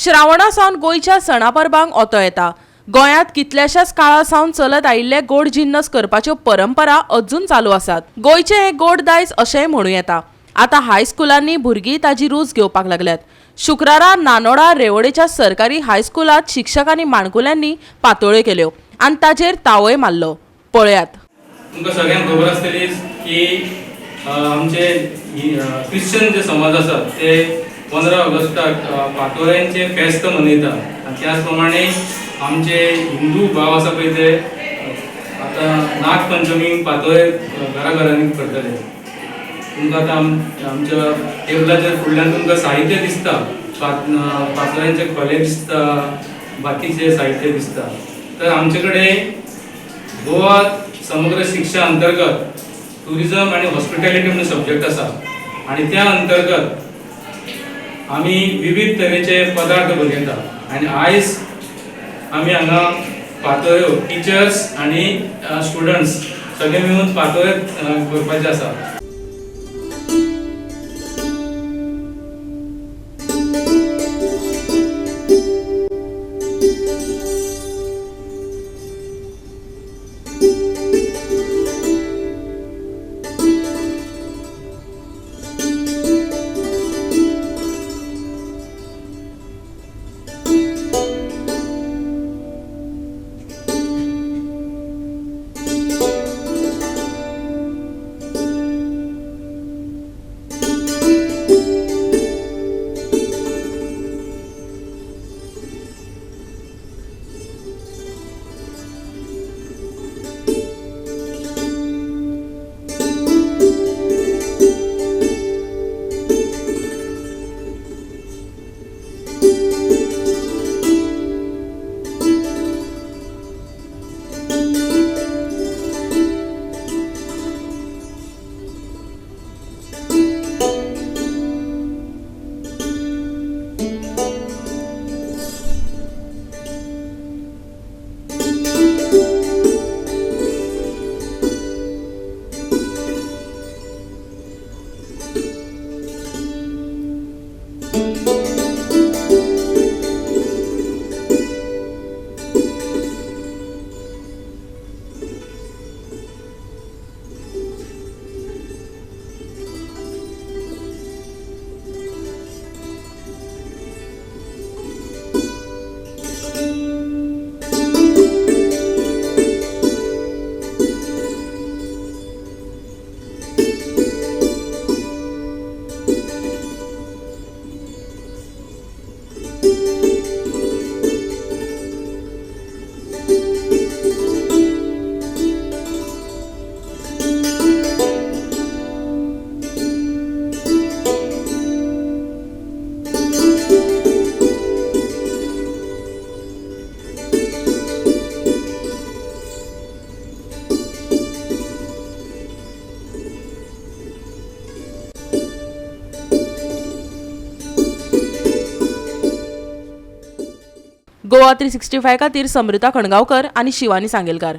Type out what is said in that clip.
श्रावणा सावन गोयच्या सणा परबांक ओतो येता। गोंयांत कितल्याशाच काळा सावन चलत आयिल्ले गोड जिन्नस करपाच्यो परंपरा अजून चालू आसात। गोयचे हे गोड दायज अशेंय म्हणू येता। आता हायस्कुलांनी भुरगीं ताजी रूच घेवपाक लागल्यात। शुक्रारा नानोडा रेवडेच्या सरकारी हायस्कुलांत शिक्षकांनी माणकुल्यांनी पातोळ्यो केल्यो आनी ताजेर तावय मारलो। पळयात। तुमकां सगळ्यांक खबर आसतलीच की आमचे क्रिश्चन जे समाज आसा ते 15 ऑगस्टाक पातोळ्यांचे फेस्त मनयता आनी त्याच प्रमाणे आमचे हिंदू भाव आसा पळय ते आतां नागपंचमीक पातोळे घराघरांनी करतले। तुमकां आतां आमच्या टेबलाचेर फुडल्यान तुमकां साहित्य दिसता, पातोळ्यांचे खोले दिसता, बाकीचे साहित्य दिसता। तर आमचे कडेन गोवा समग्र शिक्षा अंतर्गत टुरिजम आणि हॉस्पिटॅलिटी म्हणून सब्जेक्ट आसा आणि त्या अंतर्गत आमी विविध तरेचे पदार्थ बनयता आणि आयज आमी हांगा पातोळ्यो टिचर्स आणि स्टुडंट्स सगळे मिळून पातोळे करपाचे आसा। गोवा 365 खातीर समृता खणगांवकर आनी शिवानी सांगेलकार।